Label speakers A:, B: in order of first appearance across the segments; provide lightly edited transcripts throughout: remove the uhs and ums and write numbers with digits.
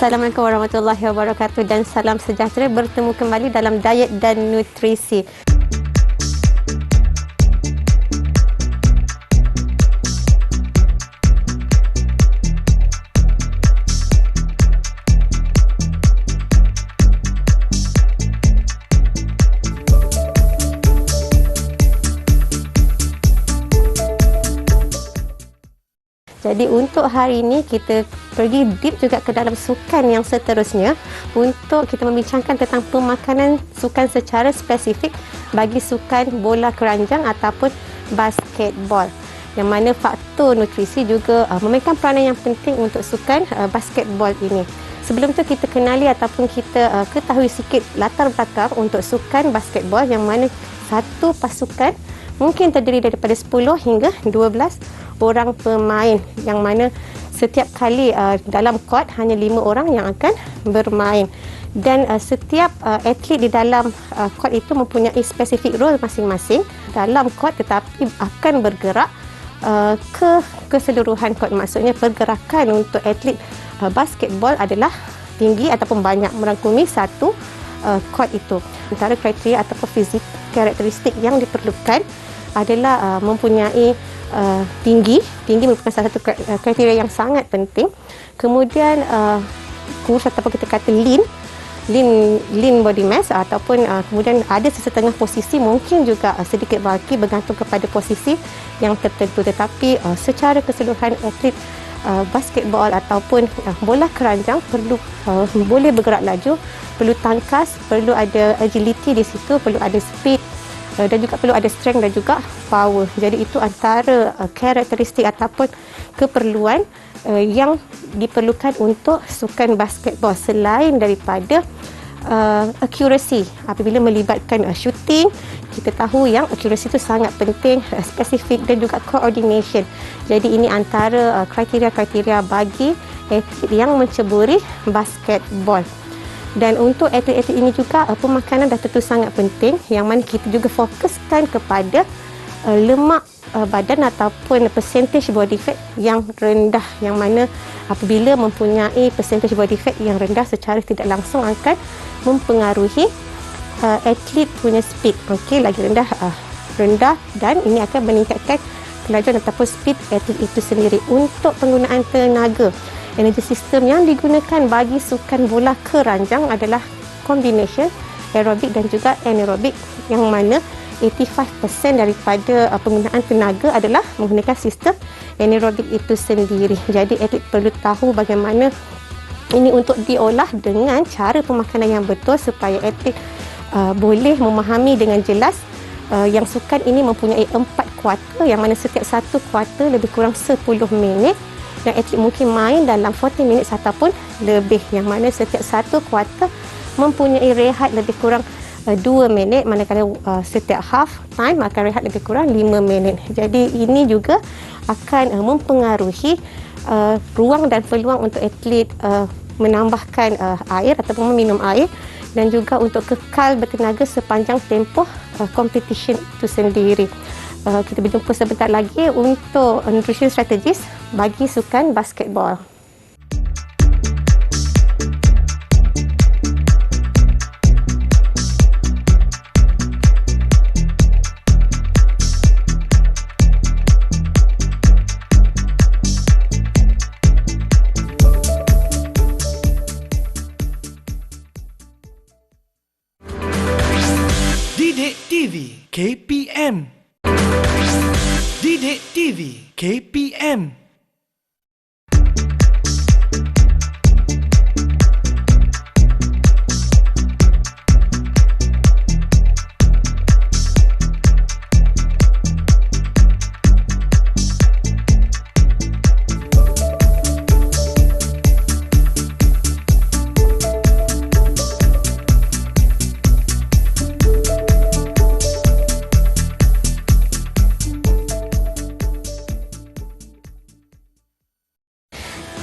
A: Assalamualaikum warahmatullahi wabarakatuh dan salam sejahtera, bertemu kembali dalam Diet dan Nutrisi. Jadi untuk hari ini kita pergi deep juga ke dalam sukan yang seterusnya untuk kita membincangkan tentang pemakanan sukan secara spesifik bagi sukan bola keranjang ataupun basketball. Yang mana faktor nutrisi juga memainkan peranan yang penting untuk sukan basketball ini. Sebelum tu kita kenali ataupun kita ketahui sikit latar belakang untuk sukan basketball, yang mana satu pasukan mungkin terdiri daripada 10 hingga 12 orang pemain, yang mana setiap kali dalam court hanya 5 orang yang akan bermain, dan setiap atlet di dalam court itu mempunyai spesifik role masing-masing dalam court, tetapi akan bergerak ke keseluruhan court. Maksudnya pergerakan untuk atlet basketball adalah tinggi ataupun banyak, merangkumi satu court itu. Antara kriteria ataupun fizik karakteristik yang diperlukan adalah mempunyai tinggi merupakan salah satu kriteria yang sangat penting. Kemudian kurus ataupun kita kata lean body mass, ataupun kemudian ada sesetengah posisi mungkin juga sedikit bulky bergantung kepada posisi yang tertentu. Tetapi secara keseluruhan atlet basketball ataupun bola keranjang perlu boleh bergerak laju, perlu tangkas, perlu ada agility di situ, perlu ada speed, dan juga perlu ada strength dan juga power. Jadi itu antara karakteristik ataupun keperluan yang diperlukan untuk sukan basketball, selain daripada accuracy. Apabila melibatkan shooting, kita tahu yang accuracy itu sangat penting, spesifik, dan juga coordination. Jadi ini antara kriteria-kriteria bagi atlet yang menceburi basketball. Dan untuk atlet-atlet ini juga pemakanan dah tentu sangat penting, yang mana kita juga fokuskan kepada lemak badan ataupun percentage body fat yang rendah, yang mana apabila mempunyai percentage body fat yang rendah secara tidak langsung akan mempengaruhi atlet punya speed. Okey, lagi rendah, dan ini akan meningkatkan kelajuan ataupun speed atlet itu sendiri. Untuk penggunaan tenaga, energi sistem yang digunakan bagi sukan bola keranjang adalah combination aerobik dan juga anaerobik, yang mana 85% daripada penggunaan tenaga adalah menggunakan sistem anaerobik itu sendiri. Jadi atlet perlu tahu bagaimana ini untuk diolah dengan cara pemakanan yang betul supaya atlet boleh memahami dengan jelas yang sukan ini mempunyai 4 kuarter, yang mana setiap satu kuarter lebih kurang 10 minit, dan atlet mungkin main dalam 40 minit ataupun lebih, yang mana setiap satu kuarter mempunyai rehat lebih kurang 2 minit, manakala setiap half time akan rehat lebih kurang 5 minit. Jadi ini juga akan mempengaruhi ruang dan peluang untuk atlet menambahkan air ataupun meminum air, dan juga untuk kekal bertenaga sepanjang tempoh competition itu sendiri. Kita berjumpa sebentar lagi untuk nutrition strategis bagi sukan basketball.
B: Didik TV KPM. Didik TV KPM.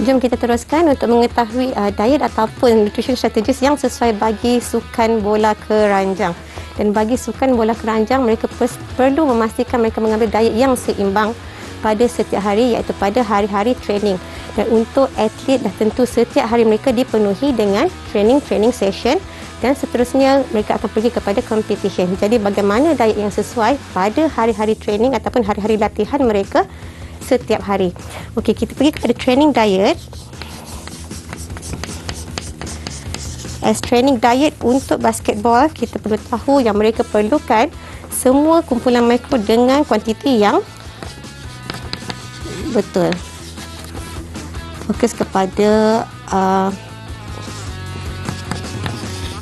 A: Jom kita teruskan untuk mengetahui diet ataupun nutrition strategis yang sesuai bagi sukan bola keranjang. Dan bagi sukan bola keranjang, mereka perlu memastikan mereka mengambil diet yang seimbang pada setiap hari, iaitu pada hari-hari training. Dan untuk atlet dah tentu setiap hari mereka dipenuhi dengan training session, dan seterusnya mereka akan pergi kepada competition. Jadi bagaimana diet yang sesuai pada hari-hari training ataupun hari-hari latihan mereka setiap hari. Okey, kita pergi kepada training diet. As training diet untuk basketball, kita perlu tahu yang mereka perlukan semua kumpulan makro dengan kuantiti yang betul. Fokus kepada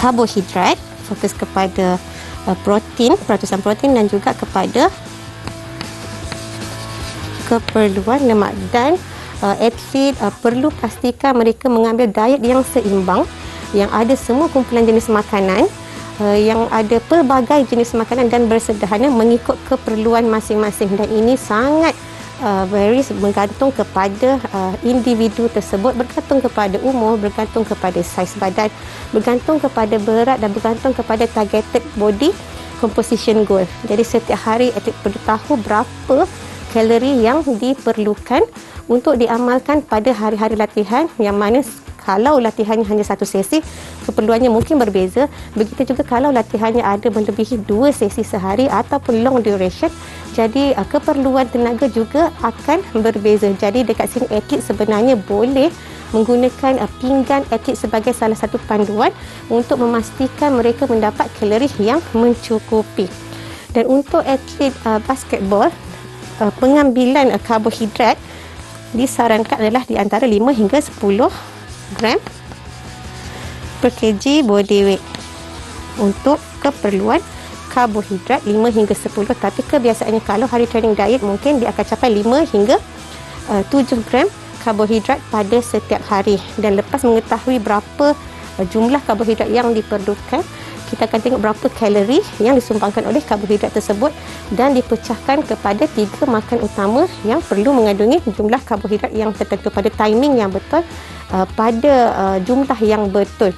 A: karbohidrat, fokus kepada protein, peratusan protein, dan juga kepada keperluan lemak. Dan atlet perlu pastikan mereka mengambil diet yang seimbang, yang ada semua kumpulan jenis makanan, yang ada pelbagai jenis makanan dan bersederhana mengikut keperluan masing-masing. Dan ini sangat varies, bergantung kepada individu tersebut, bergantung kepada umur, bergantung kepada saiz badan, bergantung kepada berat, dan bergantung kepada targeted body composition goal. Jadi setiap hari atlet perlu tahu berapa kalori yang diperlukan untuk diamalkan pada hari-hari latihan, yang mana kalau latihannya hanya satu sesi, keperluannya mungkin berbeza. Begitu juga kalau latihannya ada melebihi 2 sesi sehari ataupun long duration, jadi keperluan tenaga juga akan berbeza. Jadi dekat sini atlet sebenarnya boleh menggunakan pinggan atlet sebagai salah satu panduan untuk memastikan mereka mendapat kalori yang mencukupi. Dan untuk atlet basketball, pengambilan karbohidrat disarankan adalah di antara 5 hingga 10 gram per kg body weight untuk keperluan karbohidrat 5 hingga 10, tapi kebiasaannya kalau hari training diet mungkin dia akan capai 5 hingga 7 gram karbohidrat pada setiap hari. Dan lepas mengetahui berapa jumlah karbohidrat yang diperlukan, kita akan tengok berapa kalori yang disumbangkan oleh karbohidrat tersebut dan dipecahkan kepada 3 makan utama yang perlu mengandungi jumlah karbohidrat yang tertentu pada timing yang betul, pada jumlah yang betul.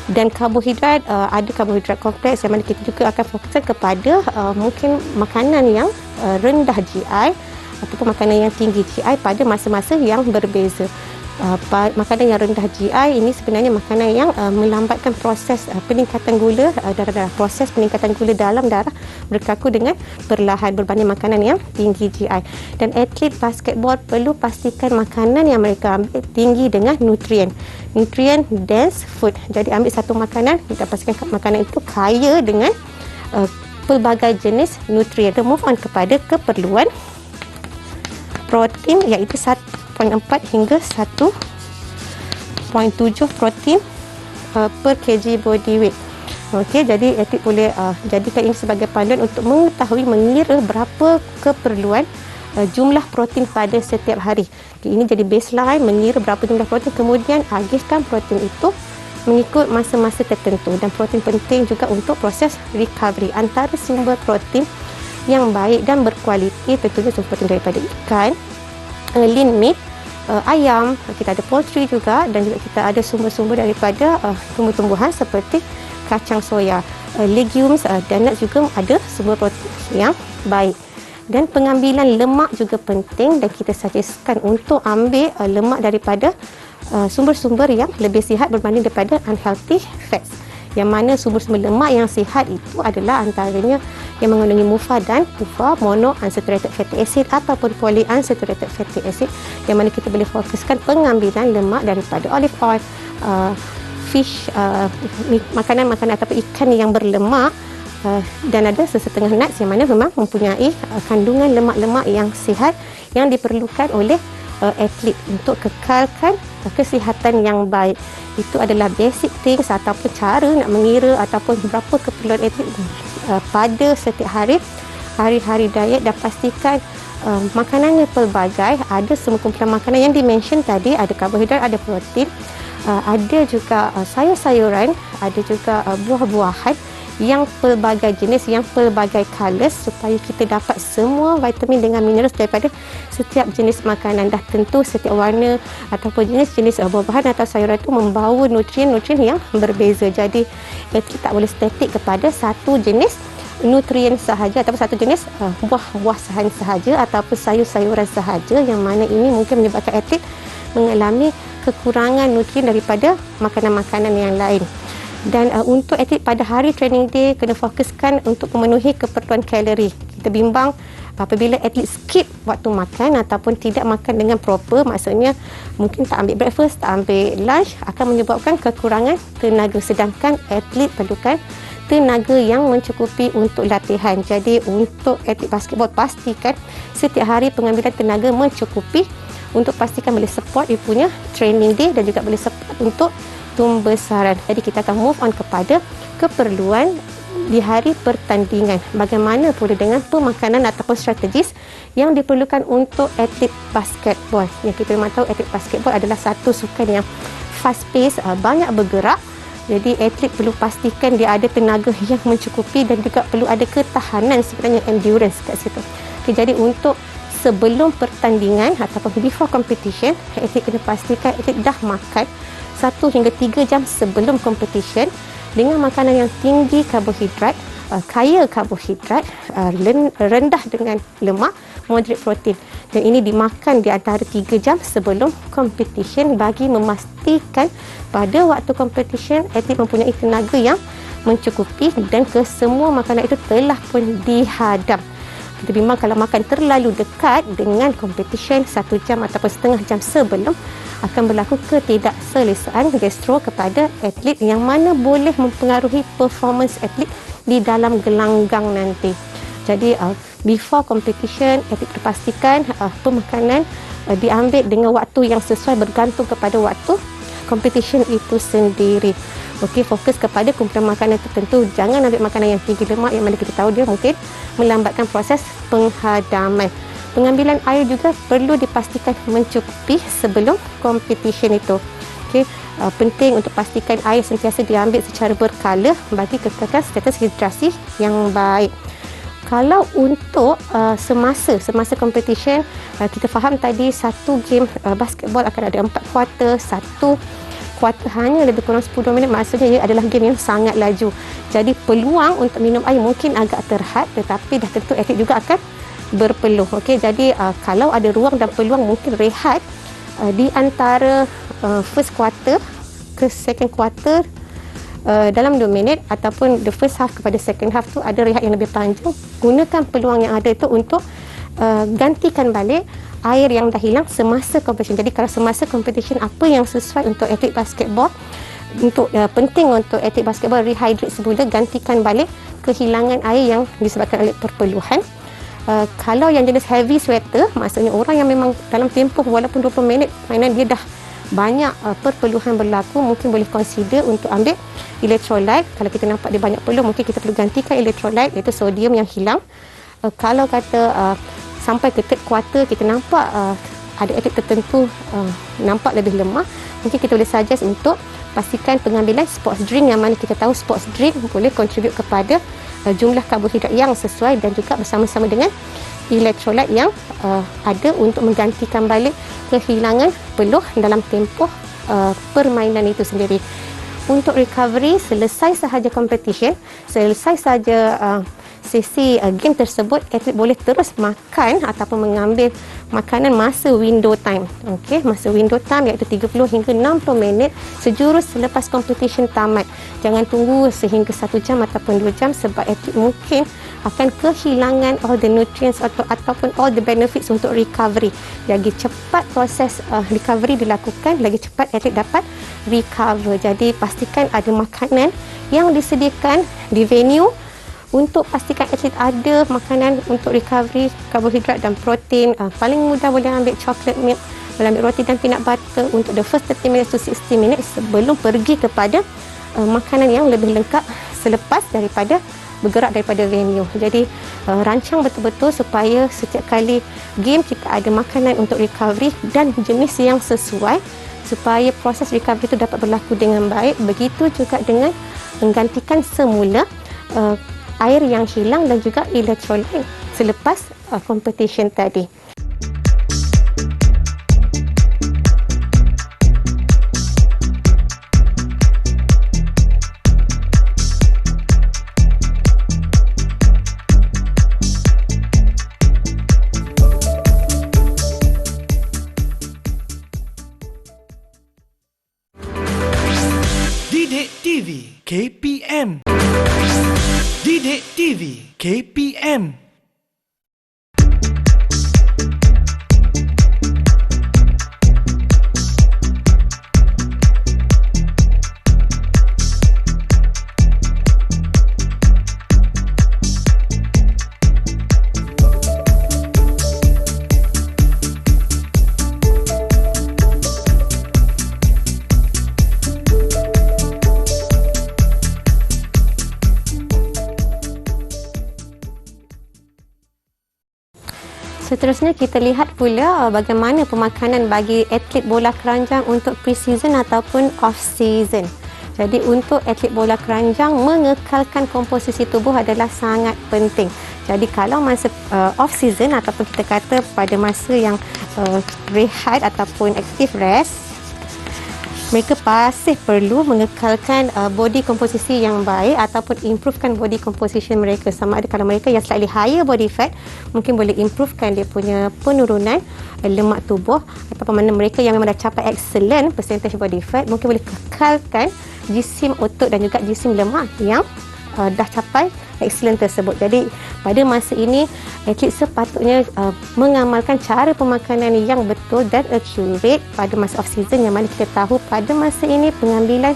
A: Dan karbohidrat, ada karbohidrat kompleks yang mana kita juga akan fokuskan kepada mungkin makanan yang rendah GI ataupun makanan yang tinggi GI pada masa-masa yang berbeza. Makanan yang rendah GI ini sebenarnya makanan yang melambatkan proses peningkatan gula darah. Proses peningkatan gula dalam darah berkaku dengan perlahan berbanding makanan yang tinggi GI. Dan atlet basketball perlu pastikan makanan yang mereka ambil tinggi dengan nutrien dense food. Jadi ambil satu makanan, kita pastikan makanan itu kaya dengan pelbagai jenis nutrien. Dan move on kepada keperluan protein, iaitu 1.4 hingga 1.7 protein per kg body weight. Okey, jadi atlet boleh jadikan ini sebagai panduan untuk mengetahui, mengira berapa keperluan jumlah protein pada setiap hari. Okay, ini jadi baseline, mengira berapa jumlah protein, kemudian agihkan protein itu mengikut masa-masa tertentu. Dan protein penting juga untuk proses recovery. Antara sumber protein yang baik dan berkualiti tentunya sumber protein daripada ikan, lean meat, ayam, kita ada poultry juga, dan juga kita ada sumber-sumber daripada tumbuh-tumbuhan seperti kacang soya, legumes dan nuts juga ada sumber protein yang baik. Dan pengambilan lemak juga penting, dan kita suggestkan untuk ambil lemak daripada sumber-sumber yang lebih sihat berbanding daripada unhealthy fats. Yang mana sumber-sumber lemak yang sihat itu adalah antaranya yang mengandungi MUFA dan PUFA, monounsaturated fatty acid ataupun polyunsaturated fatty acid, yang mana kita boleh fokuskan pengambilan lemak daripada olive oil, fish, makanan-makanan ataupun ikan yang berlemak, dan ada sesetengah nuts yang mana memang mempunyai kandungan lemak-lemak yang sihat yang diperlukan oleh atlet untuk kekalkan kesihatan yang baik. Itu adalah basic things ataupun cara nak mengira ataupun berapa keperluan atlet pada setiap hari-hari diet, dan pastikan makanannya pelbagai, ada semua kumpulan makanan yang dimention tadi, ada karbohidrat, ada protein, ada juga sayur-sayuran, ada juga buah-buahan yang pelbagai jenis, yang pelbagai colors, supaya kita dapat semua vitamin dengan mineral daripada setiap jenis makanan. Dah tentu setiap warna ataupun jenis-jenis buah-buahan atau sayuran itu membawa nutrien-nutrien yang berbeza. Jadi atlet tak boleh statik kepada satu jenis nutrien sahaja ataupun satu jenis buah-buahan sahaja ataupun sayur-sayuran sahaja, yang mana ini mungkin menyebabkan atlet mengalami kekurangan nutrien daripada makanan-makanan yang lain. Dan untuk atlet pada hari training day kena fokuskan untuk memenuhi keperluan kalori. Kita bimbang apabila atlet skip waktu makan ataupun tidak makan dengan proper, maksudnya mungkin tak ambil breakfast, tak ambil lunch, akan menyebabkan kekurangan tenaga, sedangkan atlet perlukan tenaga yang mencukupi untuk latihan. Jadi untuk atlet basketball, pastikan setiap hari pengambilan tenaga mencukupi untuk pastikan boleh support dia punya training day dan juga boleh support untuk pembesaran. Jadi kita akan move on kepada keperluan di hari pertandingan. Bagaimana pula dengan pemakanan ataupun strategis yang diperlukan untuk atlet basketball. Yang kita memang tahu atlet basketball adalah satu sukan yang fast pace, banyak bergerak. Jadi atlet perlu pastikan dia ada tenaga yang mencukupi dan juga perlu ada ketahanan, sebenarnya endurance kat situ. Okay, jadi untuk sebelum pertandingan ataupun before competition, atlet kena pastikan atlet dah makan 1 hingga 3 jam sebelum competition dengan makanan yang tinggi karbohidrat, kaya karbohidrat, rendah dengan lemak, moderate protein. Dan ini dimakan di antara 3 jam sebelum competition bagi memastikan pada waktu competition atlet mempunyai tenaga yang mencukupi dan kesemua makanan itu telah pun dihadam. Kita bimbang kalau makan terlalu dekat dengan competition 1 jam ataupun setengah jam sebelum, akan berlaku ketidakselesaan gastro kepada atlet yang mana boleh mempengaruhi performance atlet di dalam gelanggang nanti. Jadi before competition, atlet dipastikan pemakanan diambil dengan waktu yang sesuai bergantung kepada waktu competition itu sendiri. Okey, fokus kepada kumpulan makanan tertentu. Jangan ambil makanan yang tinggi lemak yang mana kita tahu dia mungkin melambatkan proses penghadaman. Pengambilan air juga perlu dipastikan mencukupi sebelum competition itu. Okey, penting untuk pastikan air sentiasa diambil secara berkala bagi kekalkan status hidrasi yang baik. Kalau untuk semasa competition, kita faham tadi satu game basketball akan ada 4 kuarter, satu kuarter hanya lebih kurang 10 minit, maksudnya ia adalah game yang sangat laju. Jadi peluang untuk minum air mungkin agak terhad, tetapi dah tentu atlet juga akan berpeluh. Okey, jadi kalau ada ruang dan peluang mungkin rehat di antara first quarter ke second quarter dalam 2 minit, ataupun the first half kepada second half tu ada rehat yang lebih panjang. Gunakan peluang yang ada itu untuk gantikan balik air yang dah hilang semasa competition. Jadi kalau semasa competition, apa yang sesuai untuk atlet basketball, untuk penting untuk atlet basketball rehydrate semula, gantikan balik kehilangan air yang disebabkan oleh perpeluhan. Kalau yang jenis heavy sweater, maksudnya orang yang memang dalam tempoh walaupun 20 minit mainan dia dah banyak perpeluhan berlaku, mungkin boleh consider untuk ambil electrolyte. Kalau kita nampak dia banyak peluh, mungkin kita perlu gantikan electrolyte, iaitu sodium yang hilang. Kalau kata sampai ke third quarter kita nampak ada atlet tertentu nampak lebih lemah, mungkin kita boleh suggest untuk pastikan pengambilan sports drink, yang mana kita tahu sports drink boleh contribute kepada jumlah karbohidrat yang sesuai dan juga bersama-sama dengan electrolyte yang ada untuk menggantikan balik kehilangan peluh dalam tempoh permainan itu sendiri. Untuk recovery, selesai sahaja competition, selesai sahaja sesi game tersebut, atlet boleh terus makan ataupun mengambil makanan masa window time. Okey, masa window time iaitu 30 hingga 60 minit sejurus selepas competition tamat. Jangan tunggu sehingga 1 jam ataupun 2 jam, sebab atlet mungkin akan kehilangan all the nutrients ataupun all the benefits untuk recovery. Lagi cepat proses recovery dilakukan, lagi cepat atlet dapat recover. Jadi pastikan ada makanan yang disediakan di venue untuk pastikan atlet ada makanan untuk recovery karbohidrat dan protein. Paling mudah boleh ambil chocolate milk, boleh ambil roti dan peanut butter untuk the first 30 minutes to 60 minutes sebelum pergi kepada makanan yang lebih lengkap selepas daripada bergerak daripada venue. Jadi rancang betul-betul supaya setiap kali game kita ada makanan untuk recovery dan jenis yang sesuai supaya proses recovery itu dapat berlaku dengan baik. Begitu juga dengan menggantikan semula air yang hilang dan juga electrolyte selepas competition tadi.
B: KPM. Didik TV KPM.
A: Seterusnya kita lihat pula bagaimana pemakanan bagi atlet bola keranjang untuk pre-season ataupun off-season. Jadi untuk atlet bola keranjang, mengekalkan komposisi tubuh adalah sangat penting. Jadi kalau masa off-season ataupun kita kata pada masa yang rehat ataupun active rest, mereka masih perlu mengekalkan body komposisi yang baik ataupun improvekan body composition mereka. Sama ada kalau mereka yang slightly higher body fat, mungkin boleh improvekan dia punya penurunan lemak tubuh, ataupun mana mereka yang memang dah capai excellent percentage body fat, mungkin boleh kekalkan jisim otot dan juga jisim lemak yang dah capai excellent tersebut. Jadi pada masa ini atlet sepatutnya mengamalkan cara pemakanan yang betul dan accurate pada masa off season, yang mana kita tahu pada masa ini pengambilan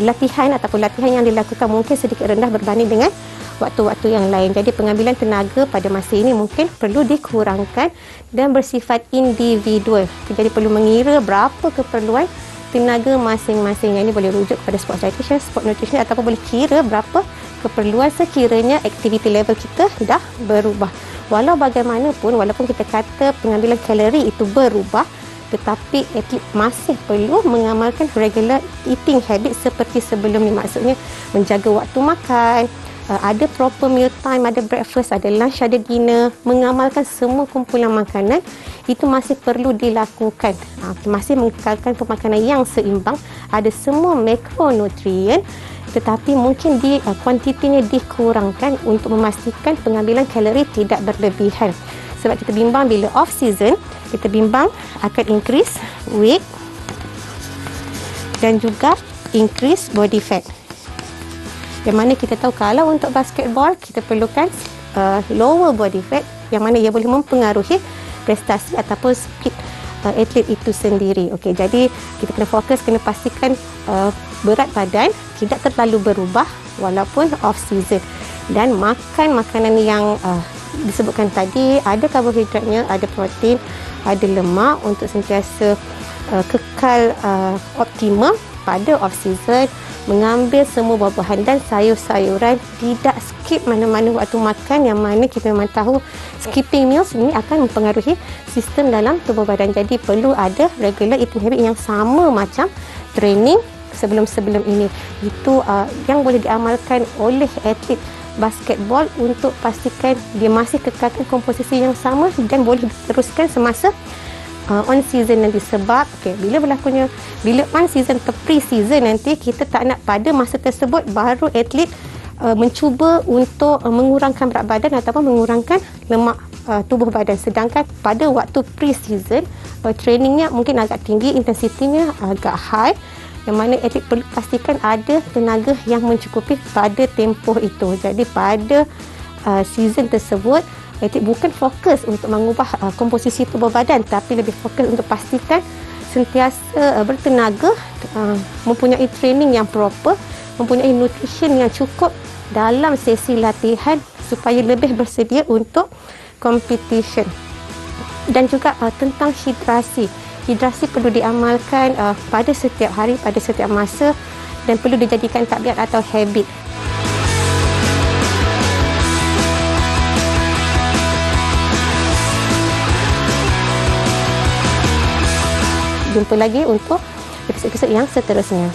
A: latihan ataupun latihan yang dilakukan mungkin sedikit rendah berbanding dengan waktu-waktu yang lain. Jadi pengambilan tenaga pada masa ini mungkin perlu dikurangkan dan bersifat individual. Jadi perlu mengira berapa keperluan tenaga masing-masing. Yang ini boleh rujuk kepada sport dietitian, sport nutrition, ataupun boleh kira berapa keperluan sekiranya aktiviti level kita dah berubah. Walau bagaimanapun, walaupun kita kata pengambilan kalori itu berubah, tetapi atlet masih perlu mengamalkan regular eating habit seperti sebelum ni. Maksudnya menjaga waktu makan, ada proper meal time, ada breakfast, ada lunch, ada dinner, mengamalkan semua kumpulan makanan itu masih perlu dilakukan. Masih mengekalkan pemakanan yang seimbang, ada semua makronutrien, tetapi mungkin kuantitinya dikurangkan untuk memastikan pengambilan kalori tidak berlebihan. Sebab kita bimbang bila off season, kita bimbang akan increase weight dan juga increase body fat. Yang mana kita tahu kalau untuk basketball kita perlukan lower body fat, yang mana ia boleh mempengaruhi prestasi ataupun speed atlet itu sendiri. Okey, jadi kita kena fokus, kena pastikan berat badan tidak terlalu berubah walaupun off season, dan makan makanan yang disebutkan tadi, ada karbohidratnya, ada protein, ada lemak untuk sentiasa kekal optimum pada off season. Mengambil semua buah-buahan dan sayur-sayuran, tidak skip mana-mana waktu makan, yang mana kita memang tahu skipping meals ini akan mempengaruhi sistem dalam tubuh badan. Jadi perlu ada regular eating habit yang sama macam training sebelum-sebelum ini. Itu yang boleh diamalkan oleh atlet basketball untuk pastikan dia masih kekalkan komposisi yang sama dan boleh diteruskan semasa on season nanti. Sebab bila on season atau pre-season nanti, kita tak nak pada masa tersebut baru atlet mencuba untuk mengurangkan berat badan ataupun mengurangkan lemak tubuh badan, sedangkan pada waktu pre-season trainingnya mungkin agak tinggi, intensitinya agak high, yang mana atlet perlu pastikan ada tenaga yang mencukupi pada tempoh itu. Jadi pada season tersebut atlet bukan fokus untuk mengubah komposisi tubuh badan, tapi lebih fokus untuk pastikan sentiasa bertenaga, mempunyai training yang proper, mempunyai nutrition yang cukup dalam sesi latihan supaya lebih bersedia untuk competition. Dan juga tentang hidrasi. Hidrasi perlu diamalkan pada setiap hari, pada setiap masa, dan perlu dijadikan tabiat atau habit. Jumpa lagi untuk episod-episod yang seterusnya.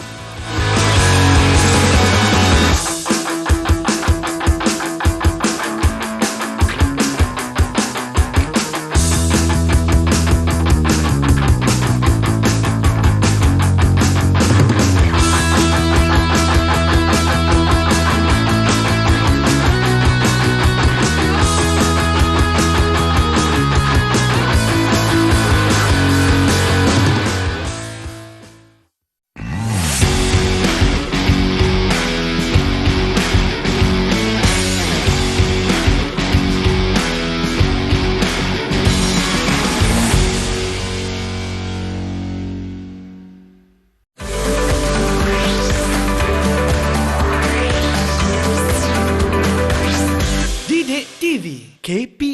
B: KPM.